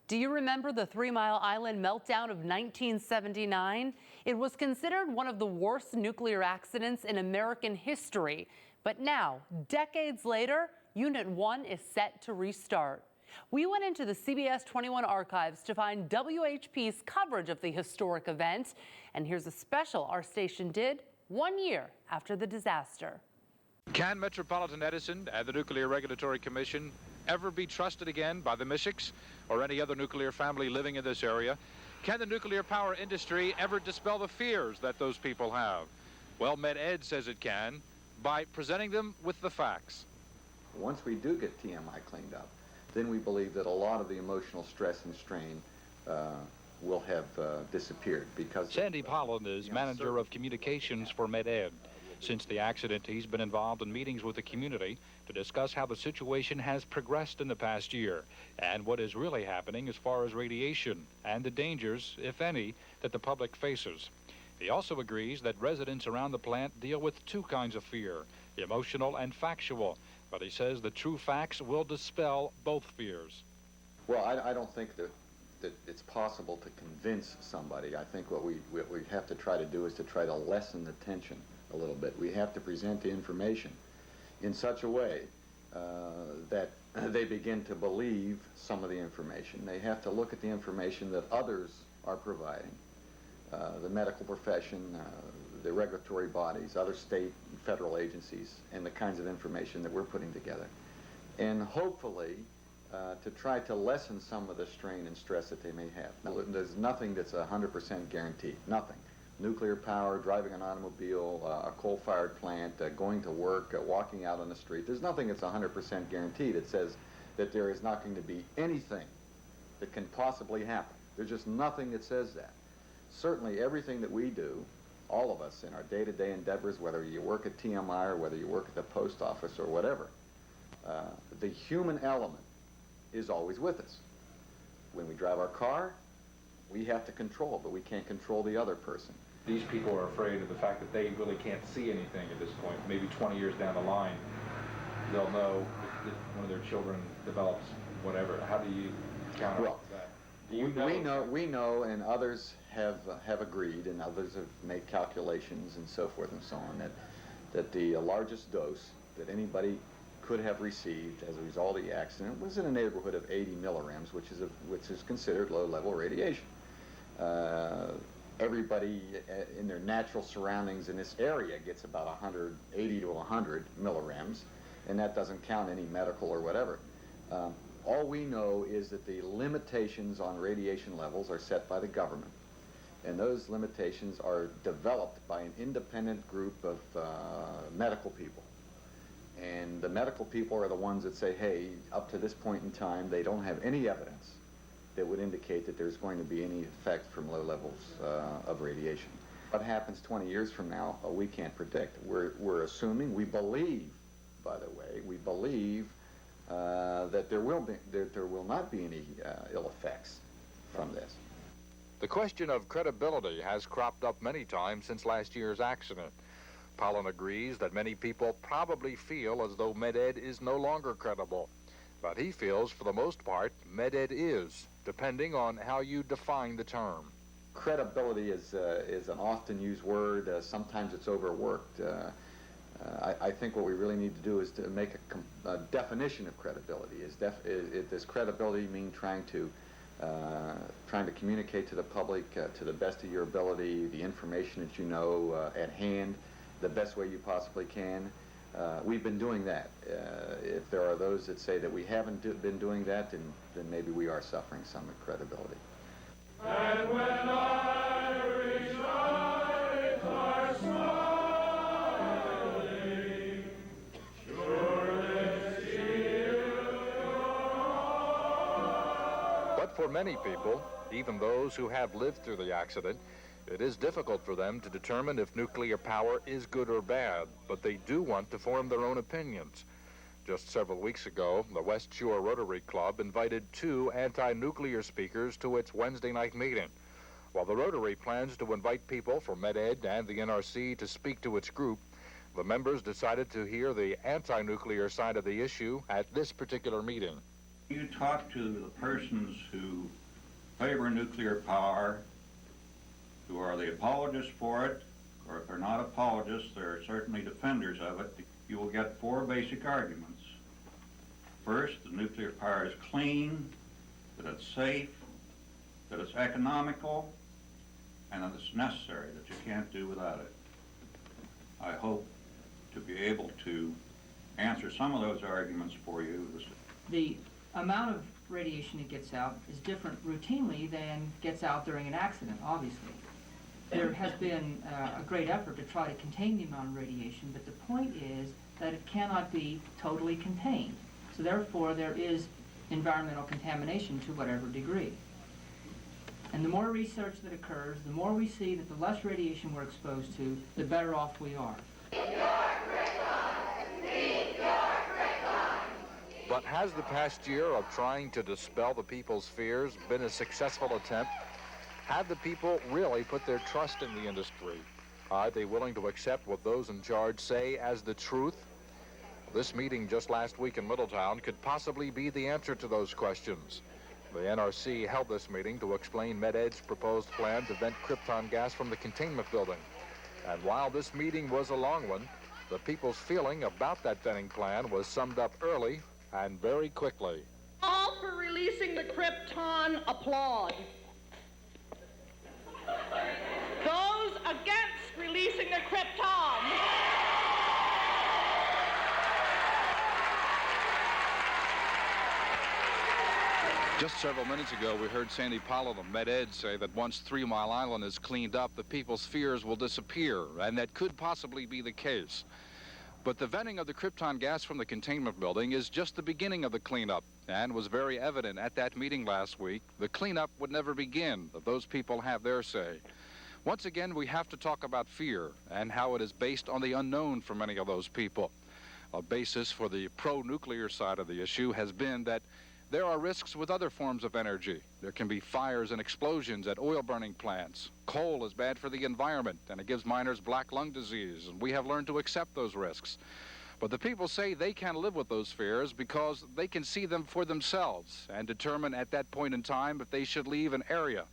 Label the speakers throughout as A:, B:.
A: Do you remember the 3 Mile Island Meltdown of 1979? It was considered one of the worst nuclear accidents in American history. But now, decades later, Unit 1 is set to restart. We went into the CBS 21 archives to find WHP's coverage of the historic event. And here's a special our station did 1 year after the disaster.
B: Can Metropolitan Edison and the Nuclear Regulatory Commission ever be trusted again by the Mishiks or any other nuclear family living in this area? Can the nuclear power industry ever dispel the fears that those people have? Well, Med-Ed says it can by presenting them with the facts.
C: Once we do get TMI cleaned up, then we believe that a lot of the emotional stress and strain will have disappeared because...
B: Sandy Pollan is manager of communications for Med-Ed. Since the accident, he's been involved in meetings with the community to discuss how the situation has progressed in the past year and what is really happening as far as radiation and the dangers, if any, that the public faces. He also agrees that residents around the plant deal with two kinds of fear, emotional and factual, but he says the true facts will dispel both fears.
C: Well, I don't think that it's possible to convince somebody. I think what we have to try to do is to try to lessen the tension a little bit. We have to present the information in such a way that they begin to believe some of the information. They have to look at the information that others are providing, the medical profession, the regulatory bodies, other state and federal agencies, and the kinds of information that we're putting together. And hopefully to try to lessen some of the strain and stress that they may have. Now, there's nothing that's 100% guaranteed, nothing. Nuclear power, driving an automobile, a coal-fired plant, going to work, walking out on the street. There's nothing that's 100% guaranteed. It says that there is not going to be anything that can possibly happen. There's just nothing that says that. Certainly everything that we do, all of us in our day-to-day endeavors, whether you work at TMI or whether you work at the post office or whatever, the human element is always with us. When we drive our car, we have to control, but we can't control the other person.
D: These people are afraid of the fact that they really can't see anything at this point. Maybe 20 years down the line, they'll know if one of their children develops whatever. How do you counteract that?
C: We know, and others have agreed, and others have made calculations and so forth and so on, that the largest dose that anybody could have received as a result of the accident was in the neighborhood of 80 millirems, which is considered low-level radiation. Everybody in their natural surroundings in this area gets about 180 to 100 millirems, and that doesn't count any medical or whatever. All we know is that the limitations on radiation levels are set by the government, and those limitations are developed by an independent group of medical people. And the medical people are the ones that say, hey, up to this point in time, they don't have any evidence that would indicate that there's going to be any effect from low levels of radiation. What happens 20 years from now, we can't predict. We're assuming, we believe, by the way, we believe that there will not be any ill effects from this.
B: The question of credibility has cropped up many times since last year's accident. Pollan agrees that many people probably feel as though Med-Ed is no longer credible. But he feels, for the most part, Med-Ed is, depending on how you define the term.
C: Credibility is an often used word. Sometimes it's overworked. I think what we really need to do is to make a definition of credibility. Does credibility mean trying to communicate to the public to the best of your ability, the information that you know at hand, the best way you possibly can? We've been doing that. If there are those that say that we haven't been doing that, then maybe we are suffering some credibility.
E: And when I reach eyes are smiling, surely
B: But for many people, even those who have lived through the accident, it is difficult for them to determine if nuclear power is good or bad, but they do want to form their own opinions. Just several weeks ago, the West Shore Rotary Club invited 2 anti-nuclear speakers to its Wednesday night meeting. While the Rotary plans to invite people from Med-Ed and the NRC to speak to its group, the members decided to hear the anti-nuclear side of the issue at this particular meeting.
F: You talk to the persons who favor nuclear power, who are the apologists for it, or if they're not apologists, they're certainly defenders of it, you will get four basic arguments. First, the nuclear power is clean, that it's safe, that it's economical, and that it's necessary, that you can't do without it. I hope to be able to answer some of those arguments for you.
G: The amount of radiation it gets out is different routinely than gets out during an accident, obviously. There has been a great effort to try to contain the amount of radiation, but the point is that it cannot be totally contained. So therefore, there is environmental contamination to whatever degree. And the more research that occurs, the more we see that the less radiation we're exposed to, the better off we are.
B: But has the past year of trying to dispel the people's fears been a successful attempt? Have the people really put their trust in the industry? Are they willing to accept what those in charge say as the truth? This meeting just last week in Middletown could possibly be the answer to those questions. The NRC held this meeting to explain MedEd's proposed plan to vent krypton gas from the containment building. And while this meeting was a long one, the people's feeling about that venting plan was summed up early and very quickly.
H: All for releasing the krypton applaud. Those against releasing the krypton.
B: Just several minutes ago, we heard Sandy Powell of MedEd say that once 3 Mile Island is cleaned up, the people's fears will disappear, and that could possibly be the case. But the venting of the krypton gas from the containment building is just the beginning of the cleanup, and was very evident at that meeting last week. The cleanup would never begin if those people have their say. Once again, we have to talk about fear and how it is based on the unknown for many of those people. A basis for the pro-nuclear side of the issue has been that there are risks with other forms of energy. There can be fires and explosions at oil-burning plants. Coal is bad for the environment, and it gives miners black lung disease, and we have learned to accept those risks. But the people say they can live with those fears because they can see them for themselves and determine at that point in time if they should leave an area.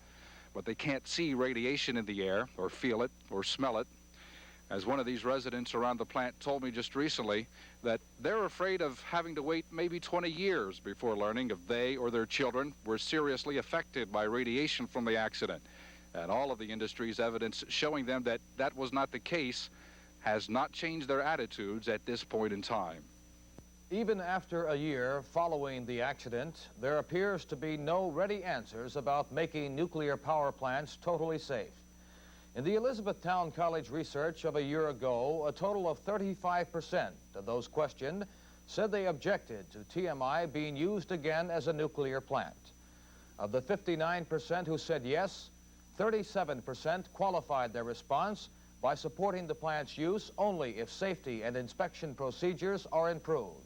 B: But they can't see radiation in the air, or feel it, or smell it. As one of these residents around the plant told me just recently, that they're afraid of having to wait maybe 20 years before learning if they or their children were seriously affected by radiation from the accident. And all of the industry's evidence showing them that that was not the case has not changed their attitudes at this point in time.
I: Even after a year following the accident, there appears to be no ready answers about making nuclear power plants totally safe. In the Elizabethtown College research of a year ago, a total of 35% of those questioned said they objected to TMI being used again as a nuclear plant. Of the 59% who said yes, 37% qualified their response by supporting the plant's use only if safety and inspection procedures are improved.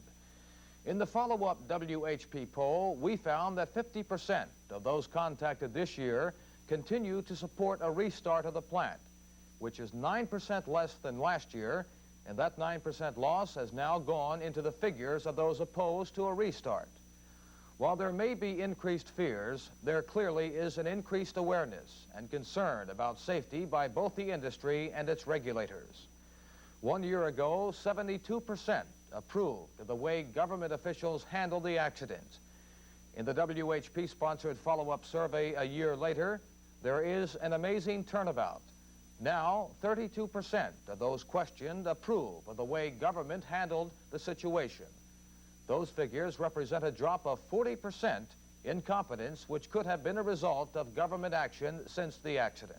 I: In the follow-up WHP poll, we found that 50% of those contacted this year continue to support a restart of the plant, which is 9% less than last year, and that 9% loss has now gone into the figures of those opposed to a restart. While there may be increased fears, there clearly is an increased awareness and concern about safety by both the industry and its regulators. 1 year ago, 72% approved of the way government officials handled the accident. In the WHP-sponsored follow-up survey a year later, there is an amazing turnabout. Now, 32% of those questioned approve of the way government handled the situation. Those figures represent a drop of 40% in confidence, which could have been a result of government action since the accident.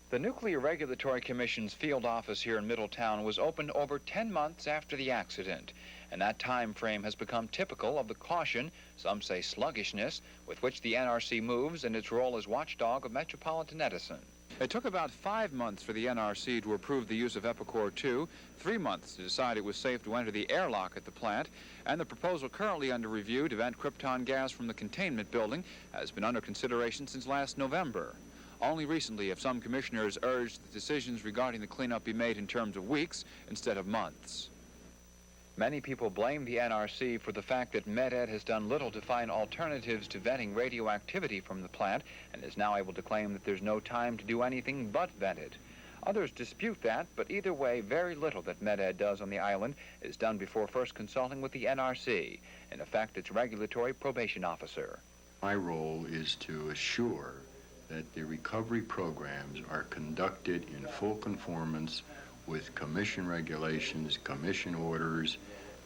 J: The Nuclear Regulatory Commission's field office here in Middletown was opened over 10 months after the accident, and that time frame has become typical of the caution, some say sluggishness, with which the NRC moves in its role as watchdog of Metropolitan Edison. It took about 5 months for the NRC to approve the use of Epicor 2, 3 months to decide it was safe to enter the airlock at the plant, and the proposal currently under review to vent krypton gas from the containment building has been under consideration since last November. Only recently have some commissioners urged that decisions regarding the cleanup be made in terms of weeks instead of months. Many people blame the NRC for the fact that Med-Ed has done little to find alternatives to venting radioactivity from the plant and is now able to claim that there's no time to do anything but vent it. Others dispute that, but either way, very little that Med-Ed does on the island is done before first consulting with the NRC, in effect, its regulatory probation officer.
K: My role is to assure that the recovery programs are conducted in full conformance with commission regulations, commission orders,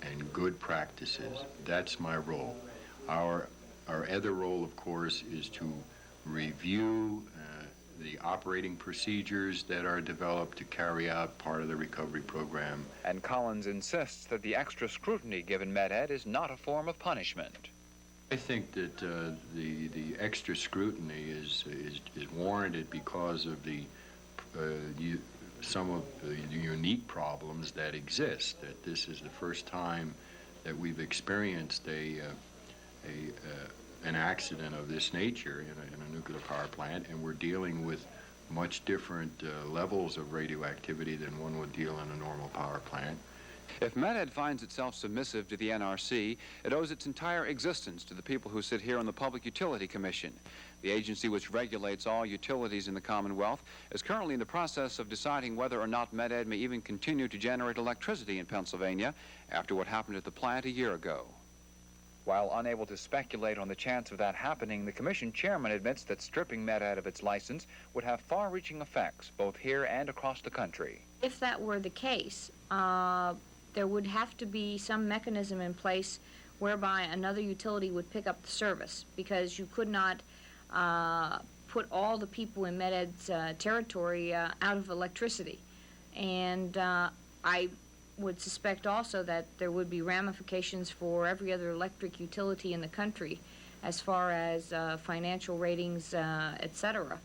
K: and good practices. That's my role. Our other role, of course, is to review the operating procedures that are developed to carry out part of the recovery program.
J: And Collins insists that the extra scrutiny given Med-Ed is not a form of punishment.
K: I think that the extra scrutiny is warranted because of some of the unique problems that exist. That this is the first time that we've experienced an accident of this nature in a nuclear power plant, and we're dealing with much different levels of radioactivity than one would deal in a normal power plant.
J: If Med-Ed finds itself submissive to the NRC, it owes its entire existence to the people who sit here on the Public Utility Commission. The agency which regulates all utilities in the Commonwealth is currently in the process of deciding whether or not Med-Ed may even continue to generate electricity in Pennsylvania after what happened at the plant a year ago. While unable to speculate on the chance of that happening, the Commission chairman admits that stripping Med-Ed of its license would have far-reaching effects, both here and across the country.
L: If that were the case, there would have to be some mechanism in place whereby another utility would pick up the service, because you could not put all the people in Med-Ed's territory out of electricity. And I would suspect also that there would be ramifications for every other electric utility in the country as far as financial ratings, etc.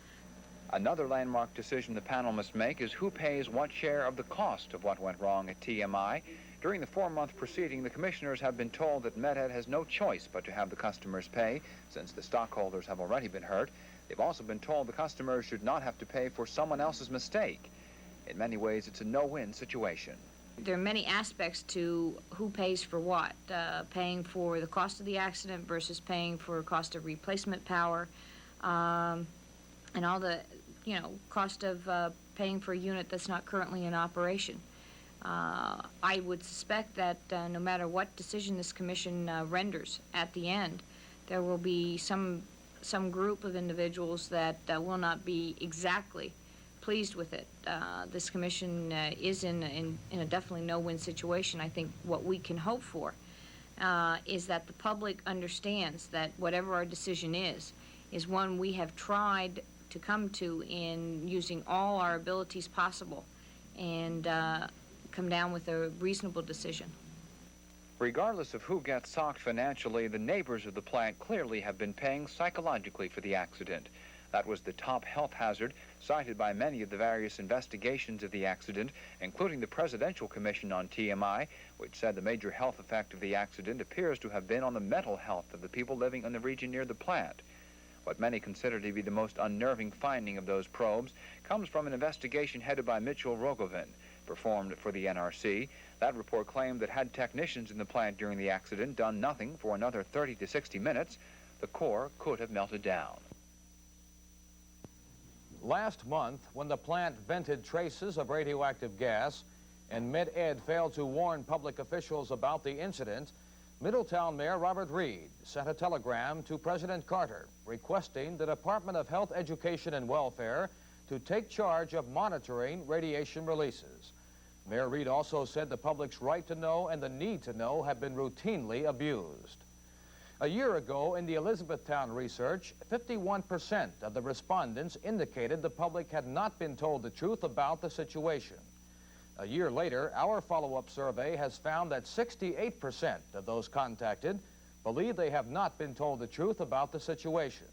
J: Another landmark decision the panel must make is who pays what share of the cost of what went wrong at TMI. During the 4-month proceeding, the commissioners have been told that Med-Ed has no choice but to have the customers pay, since the stockholders have already been hurt. They've also been told the customers should not have to pay for someone else's mistake. In many ways, it's a no-win situation.
L: There are many aspects to who pays for what, paying for the cost of the accident versus paying for cost of replacement power, and all the, cost of paying for a unit that's not currently in operation. I would suspect that no matter what decision this commission renders at the end, there will be some group of individuals that will not be exactly pleased with it. This commission is in a definitely no-win situation. I think what we can hope for is that the public understands that whatever our decision is one we have tried to come to in using all our abilities possible and come down with a reasonable decision.
J: Regardless of who gets socked financially, the neighbors of the plant clearly have been paying psychologically for the accident. That was the top health hazard cited by many of the various investigations of the accident, including the Presidential Commission on TMI, which said the major health effect of the accident appears to have been on the mental health of the people living in the region near the plant. What many consider to be the most unnerving finding of those probes comes from an investigation headed by Mitchell Rogovin, performed for the NRC. That report claimed that had technicians in the plant during the accident done nothing for another 30 to 60 minutes, the core could have melted down.
I: Last month, when the plant vented traces of radioactive gas and Med-Ed failed to warn public officials about the incident, Middletown Mayor Robert Reed sent a telegram to President Carter requesting the Department of Health, Education, and Welfare to take charge of monitoring radiation releases. Mayor Reed also said the public's right to know and the need to know have been routinely abused. A year ago, in the Elizabethtown research, 51% of the respondents indicated the public had not been told the truth about the situation. A year later, our follow-up survey has found that 68% of those contacted believe they have not been told the truth about the situation.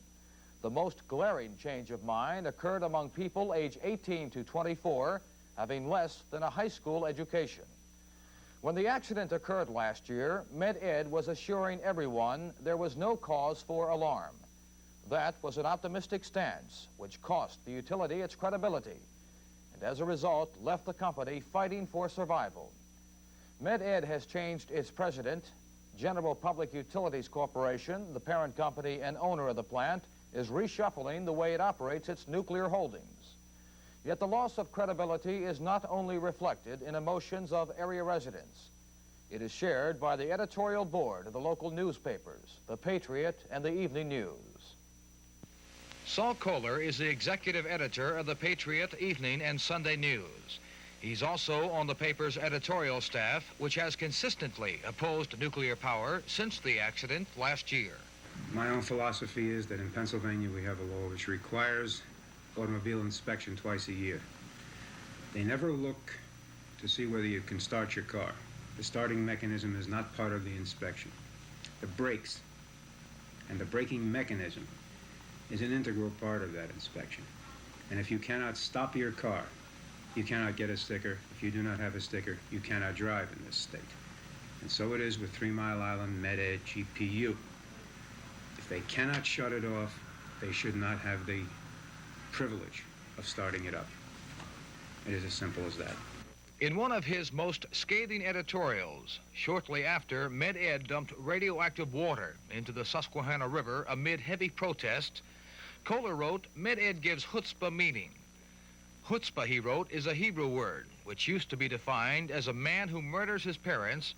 I: The most glaring change of mind occurred among people age 18 to 24, having less than a high school education. When the accident occurred last year, Med-Ed was assuring everyone there was no cause for alarm. That was an optimistic stance, which cost the utility its credibility, and as a result, left the company fighting for survival. Med-Ed has changed its president. General Public Utilities Corporation, the parent company and owner of the plant, is reshuffling the way it operates its nuclear holdings. Yet the loss of credibility is not only reflected in emotions of area residents. It is shared by the editorial board of the local newspapers, the Patriot and the Evening News. Saul Kohler is the executive editor of the Patriot, Evening, and Sunday News. He's also on the paper's editorial staff, which has consistently opposed nuclear power since the accident last year.
M: My own philosophy is that in Pennsylvania we have a law which requires automobile inspection twice a year. They never look to see whether you can start your car. The starting mechanism is not part of the inspection. The brakes and the braking mechanism is an integral part of that inspection. And if you cannot stop your car, you cannot get a sticker. If you do not have a sticker, you cannot drive in this state. And so it is with 3 Mile Island Med-Ed GPU. If they cannot shut it off, they should not have the privilege of starting it up. It is as simple as that.
I: In one of his most scathing editorials, shortly after Med-Ed dumped radioactive water into the Susquehanna River amid heavy protests, Kohler wrote, Med-Ed gives chutzpah meaning. Chutzpah, he wrote, is a Hebrew word, which used to be defined as a man who murders his parents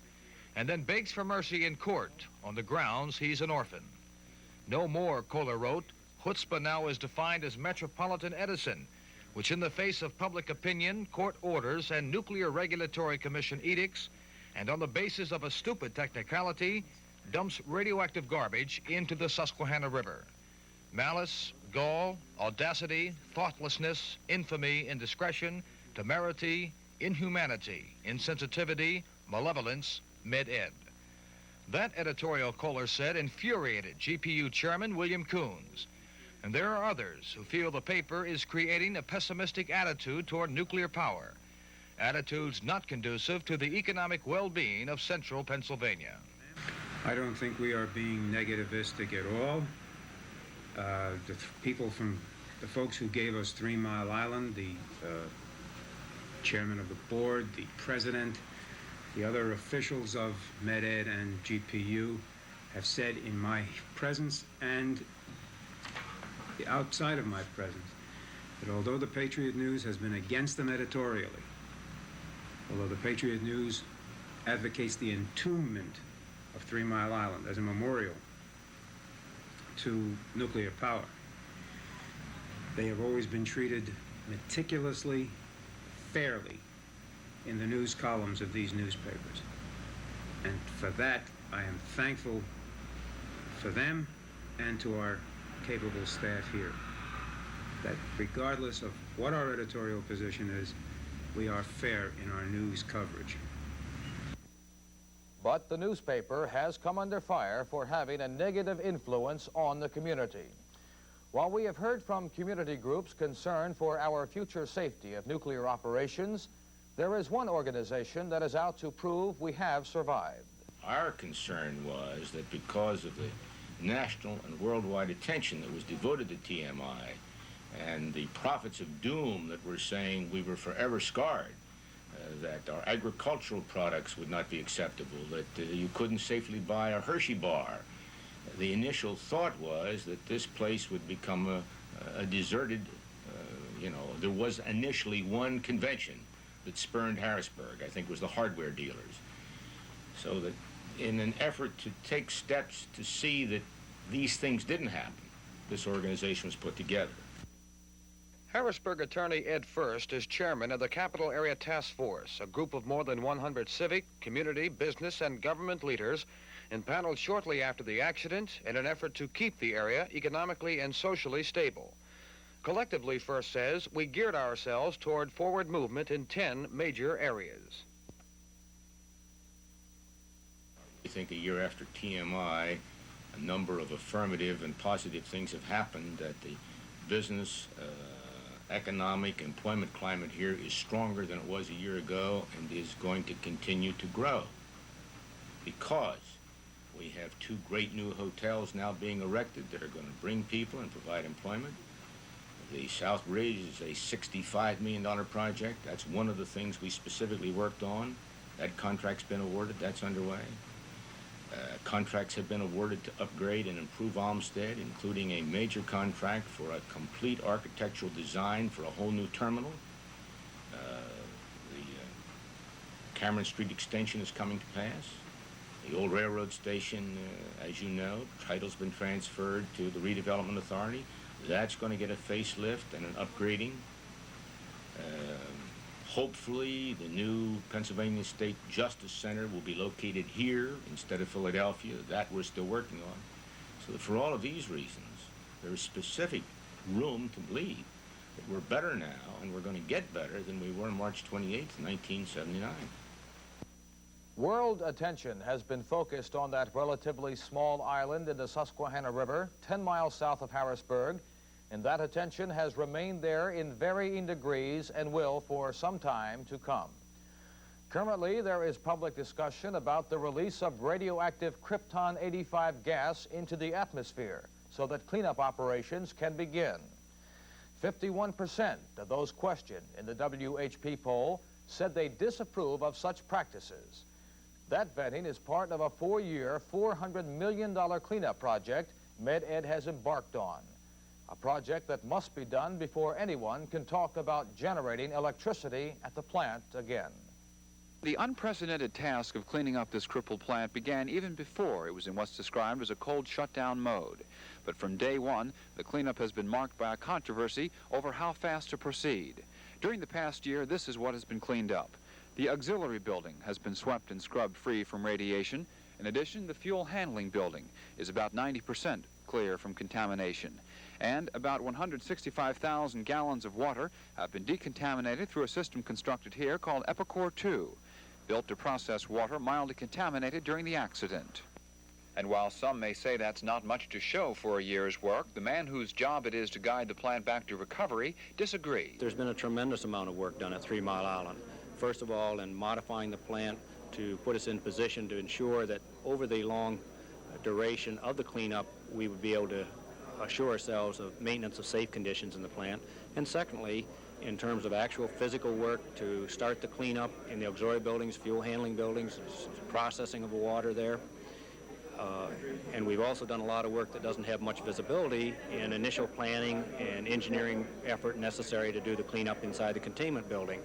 I: and then begs for mercy in court on the grounds he's an orphan. No more, Kohler wrote, chutzpah now is defined as Metropolitan Edison, which in the face of public opinion, court orders, and Nuclear Regulatory Commission edicts, and on the basis of a stupid technicality, dumps radioactive garbage into the Susquehanna River. Malice, gall, audacity, thoughtlessness, infamy, indiscretion, temerity, inhumanity, insensitivity, malevolence, Med-Ed. That editorial, Kohler said, infuriated GPU chairman William Coons. And there are others who feel the paper is creating a pessimistic attitude toward nuclear power, attitudes not conducive to the economic well-being of central Pennsylvania.
M: I don't think we are being negativistic at all. The folks who gave us 3 Mile Island, the chairman of the board, the president, the other officials of Med-Ed and GPU have said in my presence and outside of my presence that although the Patriot News has been against them editorially, although the Patriot News advocates the entombment of 3 Mile Island as a memorial to nuclear power, they have always been treated meticulously, fairly in the news columns of these newspapers. And for that, I am thankful for them and to our capable staff here, that regardless of what our editorial position is, we are fair in our news coverage.
I: But the newspaper has come under fire for having a negative influence on the community. While we have heard from community groups concerned for our future safety of nuclear operations, there is one organization that is out to prove we have survived.
N: Our concern was that because of the national and worldwide attention that was devoted to TMI and the prophets of doom that were saying we were forever scarred, that our agricultural products would not be acceptable, that you couldn't safely buy a Hershey bar. The initial thought was that this place would become a deserted, there was initially one convention that spurned Harrisburg, I think was the hardware dealers. So that in an effort to take steps to see that these things didn't happen, this organization was put together.
I: Harrisburg attorney Ed First is chairman of the Capital Area Task Force, a group of more than 100 civic, community, business, and government leaders impaneled shortly after the accident in an effort to keep the area economically and socially stable. Collectively, First says, we geared ourselves toward forward movement in 10 major areas.
N: I think a year after TMI, a number of affirmative and positive things have happened, that the business, economic, employment climate here is stronger than it was a year ago and is going to continue to grow because we have 2 great new hotels now being erected that are going to bring people and provide employment. The South Ridge is a $65 million project. That's one of the things we specifically worked on. That contract's been awarded. That's underway. Contracts have been awarded to upgrade and improve Olmsted, including a major contract for a complete architectural design for a whole new terminal. The Cameron Street extension is coming to pass. The old railroad station, as you know, title's been transferred to the Redevelopment Authority. That's going to get a facelift and an upgrading. Hopefully, the new Pennsylvania State Justice Center will be located here instead of Philadelphia. That we're still working on. So for all of these reasons, there is specific room to believe that we're better now, and we're going to get better than we were March 28th, 1979.
I: World attention has been focused on that relatively small island in the Susquehanna River, 10 miles south of Harrisburg, and that attention has remained there in varying degrees and will for some time to come. Currently, there is public discussion about the release of radioactive Krypton-85 gas into the atmosphere so that cleanup operations can begin. 51% of those questioned in the WHP poll said they disapprove of such practices. That vetting is part of a 4-year, $400 million cleanup project MedEd has embarked on. A project that must be done before anyone can talk about generating electricity at the plant again.
O: The unprecedented task of cleaning up this crippled plant began even before it was in what's described as a cold shutdown mode. But from day one, the cleanup has been marked by a controversy over how fast to proceed. During the past year, this is what has been cleaned up. The auxiliary building has been swept and scrubbed free from radiation. In addition, the fuel handling building is about 90% clear from contamination. And about 165,000 gallons of water have been decontaminated through a system constructed here called Epicor 2, built to process water mildly contaminated during the accident. And while some may say that's not much to show for a year's work, the man whose job it is to guide the plant back to recovery disagrees.
P: There's been a tremendous amount of work done at 3 Mile Island. First of all, in modifying the plant to put us in position to ensure that over the long duration of the cleanup, we would be able to assure ourselves of maintenance of safe conditions in the plant. And secondly, in terms of actual physical work to start the cleanup in the auxiliary buildings, fuel handling buildings, processing of the water there. And we've also done a lot of work that doesn't have much visibility in initial planning and engineering effort necessary to do the cleanup inside the containment building.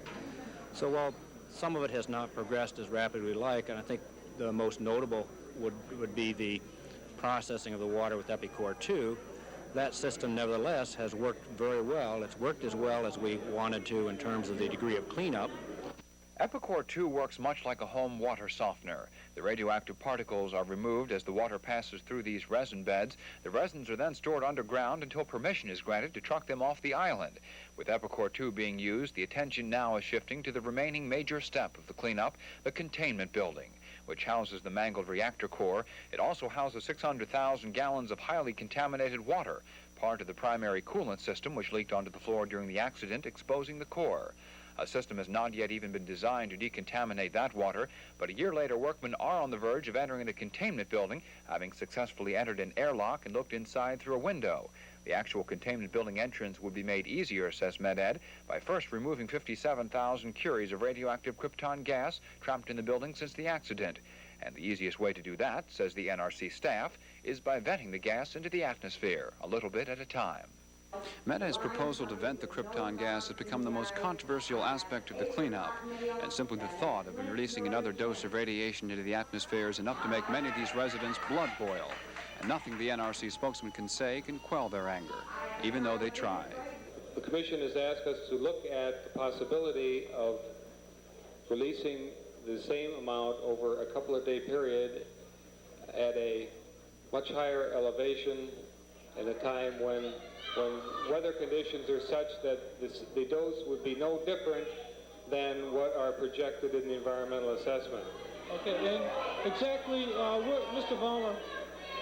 P: So while some of it has not progressed as rapidly as we'd like, and I think the most notable would be the processing of the water with Epicor 2, that system nevertheless has worked very well. It's worked as well as we wanted to in terms of the degree of cleanup.
O: Epicor 2 works much like a home water softener. The radioactive particles are removed as the water passes through these resin beds. The resins are then stored underground until permission is granted to truck them off the island. With Epicor 2 being used, the attention now is shifting to the remaining major step of the cleanup, the containment building, which houses the mangled reactor core. It also houses 600,000 gallons of highly contaminated water, part of the primary coolant system which leaked onto the floor during the accident, exposing the core. A system has not yet even been designed to decontaminate that water, but a year later, workmen are on the verge of entering the containment building, having successfully entered an airlock and looked inside through a window. The actual containment building entrance would be made easier, says MedEd, by first removing 57,000 curies of radioactive krypton gas trapped in the building since the accident. And the easiest way to do that, says the NRC staff, is by venting the gas into the atmosphere, a little bit at a time. MEDA's proposal to vent the krypton gas has become the most controversial aspect of the cleanup, and simply the thought of releasing another dose of radiation into the atmosphere is enough to make many of these residents blood boil, and nothing the NRC spokesman can say can quell their anger, even though they try.
Q: The Commission has asked us to look at the possibility of releasing the same amount over a couple of day period at a much higher elevation at a time when weather conditions are such that the dose would be no different than what are projected in the environmental assessment.
E: Okay, and exactly, Mr. Vollmer,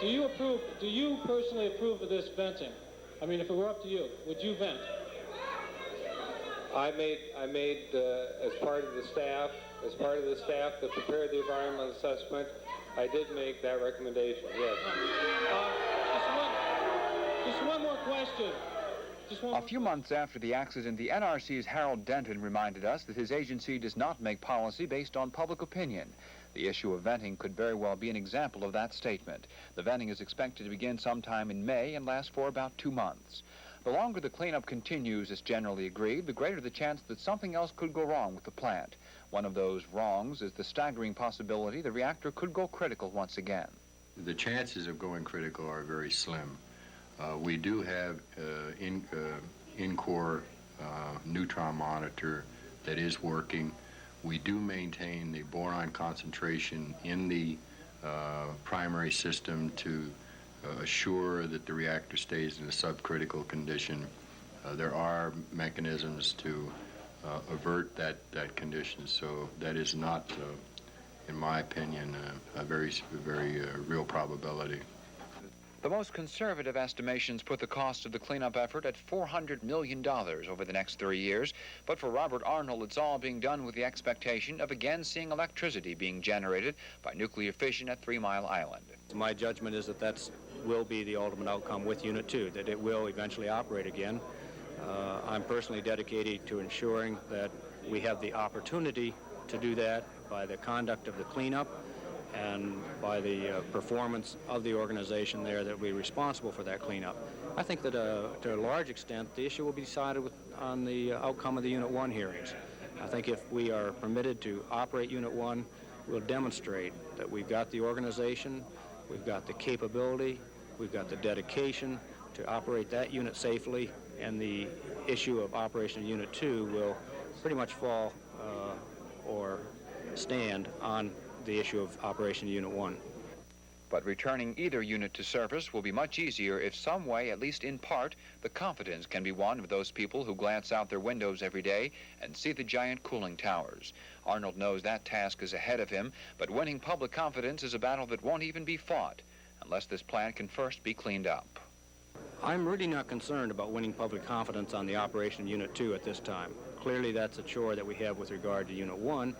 E: do you personally approve of this venting? I mean, if it were up to you, would you vent?
Q: I made as part of the staff that prepared the environmental assessment, I did make that recommendation, yes.
E: Just one more question.
O: A few months after the accident, the NRC's Harold Denton reminded us that his agency does not make policy based on public opinion. The issue of venting could very well be an example of that statement. The venting is expected to begin sometime in May and last for about 2 months. The longer the cleanup continues, as generally agreed, the greater the chance that something else could go wrong with the plant. One of those wrongs is the staggering possibility the reactor could go critical once again.
K: The chances of going critical are very slim. We do have in-core neutron monitor that is working. We do maintain the boron concentration in the primary system to assure that the reactor stays in a subcritical condition. There are mechanisms to avert that condition, so that is not, in my opinion, a very real probability.
O: The most conservative estimations put the cost of the cleanup effort at $400 million over the next 3 years. But for Robert Arnold, it's all being done with the expectation of again seeing electricity being generated by nuclear fission at 3 Mile Island.
P: My judgment is that that will be the ultimate outcome with Unit 2, that it will eventually operate again. I'm personally dedicated to ensuring that we have the opportunity to do that by the conduct of the cleanup and by the performance of the organization there that will be responsible for that cleanup. I think that to a large extent the issue will be decided on the outcome of the Unit 1 hearings. I think if we are permitted to operate Unit 1, we'll demonstrate that we've got the organization, we've got the capability, we've got the dedication to operate that unit safely, and the issue of Operation Unit 2 will pretty much fall or stand on the issue of Operation Unit 1.
O: But returning either unit to service will be much easier if some way, at least in part, the confidence can be won of those people who glance out their windows every day and see the giant cooling towers. Arnold knows that task is ahead of him, but winning public confidence is a battle that won't even be fought unless this plant can first be cleaned up.
P: I'm really not concerned about winning public confidence on the Operation Unit 2 at this time. Clearly that's a chore that we have with regard to Unit 1,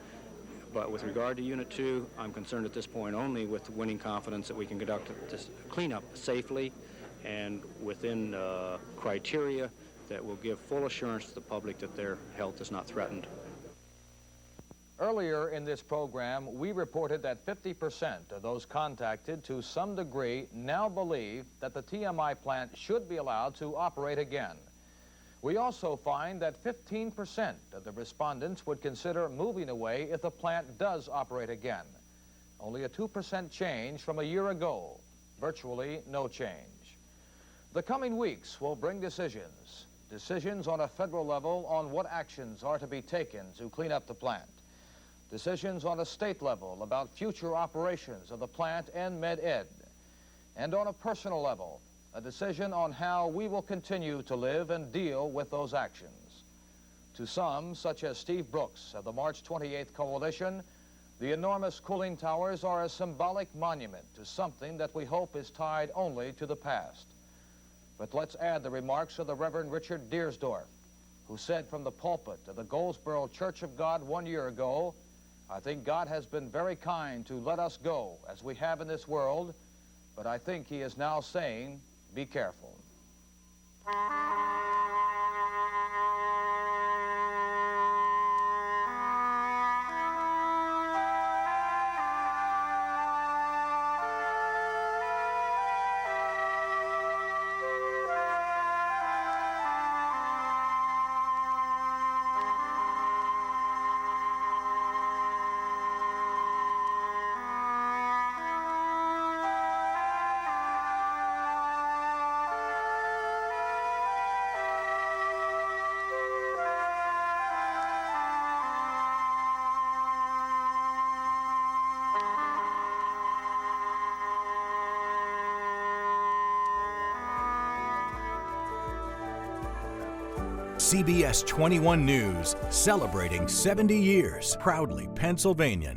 P: but with regard to Unit 2, I'm concerned at this point only with winning confidence that we can conduct this cleanup safely and within criteria that will give full assurance to the public that their health is not threatened.
I: Earlier in this program, we reported that 50% of those contacted to some degree now believe that the TMI plant should be allowed to operate again. We also find that 15% of the respondents would consider moving away if the plant does operate again. Only a 2% change from a year ago, virtually no change. The coming weeks will bring decisions on a federal level on what actions are to be taken to clean up the plant. Decisions on a state level about future operations of the plant and Med-Ed. And on a personal level, a decision on how we will continue to live and deal with those actions. To some, such as Steve Brooks of the March 28th Coalition, the enormous cooling towers are a symbolic monument to something that we hope is tied only to the past. But let's add the remarks of the Reverend Richard Deersdorf, who said from the pulpit of the Goldsboro Church of God 1 year ago, "I think God has been very kind to let us go as we have in this world, but I think he is now saying, be careful."
R: CBS 21 News, celebrating 70 years, proudly Pennsylvanian.